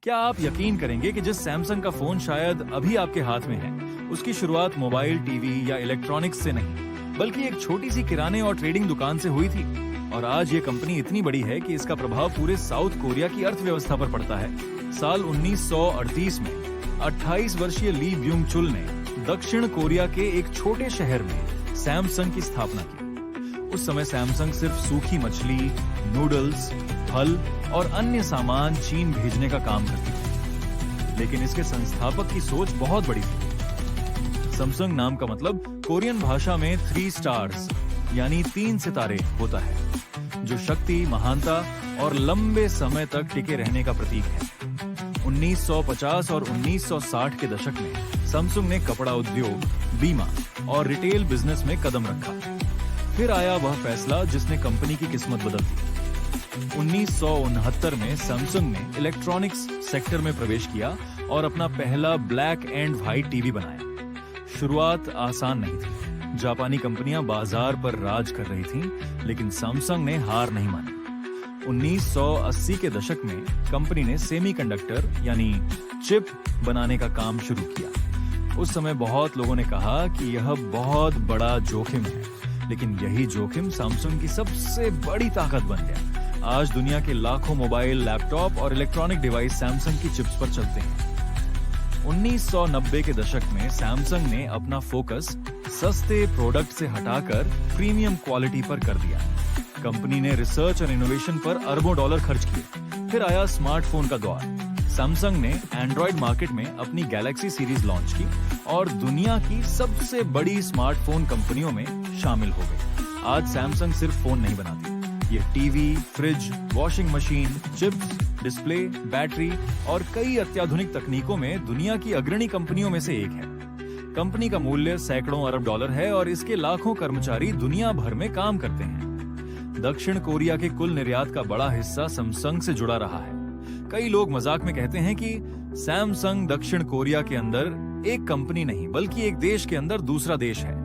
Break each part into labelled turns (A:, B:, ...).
A: क्या आप यकीन करेंगे कि जिस सैमसंग का फोन शायद अभी आपके हाथ में है, उसकी शुरुआत मोबाइल, टीवी या इलेक्ट्रॉनिक्स से नहीं, बल्कि एक छोटी सी किराने और ट्रेडिंग दुकान से हुई थी। और आज ये कंपनी इतनी बड़ी है कि इसका प्रभाव पूरे साउथ कोरिया की अर्थव्यवस्था पर पड़ता है। साल 1938 में 28 वर्षीय ली ब्यूंग चुल ने दक्षिण कोरिया के एक छोटे शहर में सैमसंग की स्थापना की। उस समय सैमसंग सिर्फ सूखी मछली, नूडल्स, फल और अन्य सामान चीन भेजने का काम करती थी, लेकिन इसके संस्थापक की सोच बहुत बड़ी थी। सैमसंग नाम का मतलब कोरियन भाषा में 3 स्टार्स यानी 3 सितारे होता है, जो शक्ति, महानता और लंबे समय तक टिके रहने का प्रतीक है। 1950 और 1960 के दशक में सैमसंग ने कपड़ा उद्योग, बीमा और रिटेल बिजनेस में कदम रखा। फिर आया वह फैसला जिसने कंपनी की किस्मत बदल दी। 1969 में सैमसंग ने इलेक्ट्रॉनिक्स सेक्टर में प्रवेश किया और अपना पहला ब्लैक एंड व्हाइट टीवी बनाया। शुरुआत आसान नहीं थी। जापानी कंपनियां बाजार पर राज कर रही थीं, लेकिन सैमसंग ने हार नहीं मानी। 1980 के दशक में कंपनी ने सेमीकंडक्टर यानी चिप बनाने का काम शुरू किया। उस समय बहुत लोगों ने कहा कि यह बहुत बड़ा जोखिम है, लेकिन यही जोखिम सैमसंग की सबसे बड़ी ताकत बन गया। आज दुनिया के लाखों मोबाइल, लैपटॉप और इलेक्ट्रॉनिक डिवाइस सैमसंग की चिप्स पर चलते हैं। 1990 के दशक में सैमसंग ने अपना फोकस सस्ते प्रोडक्ट से हटाकर प्रीमियम क्वालिटी पर कर दिया। कंपनी ने रिसर्च और इनोवेशन पर अरबों डॉलर खर्च किए। फिर आया स्मार्टफोन का दौर। सैमसंग ने एंड्रॉइड मार्केट में अपनी गैलेक्सी सीरीज लॉन्च की और दुनिया की सबसे बड़ी स्मार्टफोन कंपनियों में शामिल हो गई। आज सैमसंग सिर्फ फोन नहीं बनाती, ये TV, fridge, washing machine, chips, display, battery और कई अत्याधुनिक तकनीकों में दुनिया की अग्रणी कंपनियों में से एक है। कंपनी का मूल्य सैकड़ों अरब डॉलर है और इसके लाखों कर्मचारी दुनिया भर में काम करते हैं। दक्षिण कोरिया के कुल निर्यात का बड़ा हिस्सा सैमसंग से जुड़ा रहा है। कई लोग मजाक में कहते हैं कि सैमसंग दक्षिण कोरिया के अंदर एक कंपनी नहीं, बल्कि एक देश के अंदर दूसरा देश है।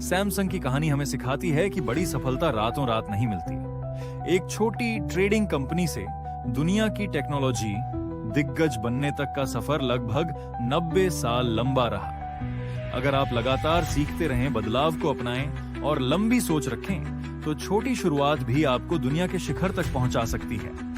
A: सैमसंग की कहानी हमें सिखाती है कि बड़ी सफलता रातों रात नहीं मिलती। एक छोटी ट्रेडिंग कंपनी से दुनिया की टेक्नोलॉजी दिग्गज बनने तक का सफर लगभग 90 साल लंबा रहा। अगर आप लगातार सीखते रहें, बदलाव को अपनाएं और लंबी सोच रखें, तो छोटी शुरुआत भी आपको दुनिया के शिखर तक पहुंचा सकती है।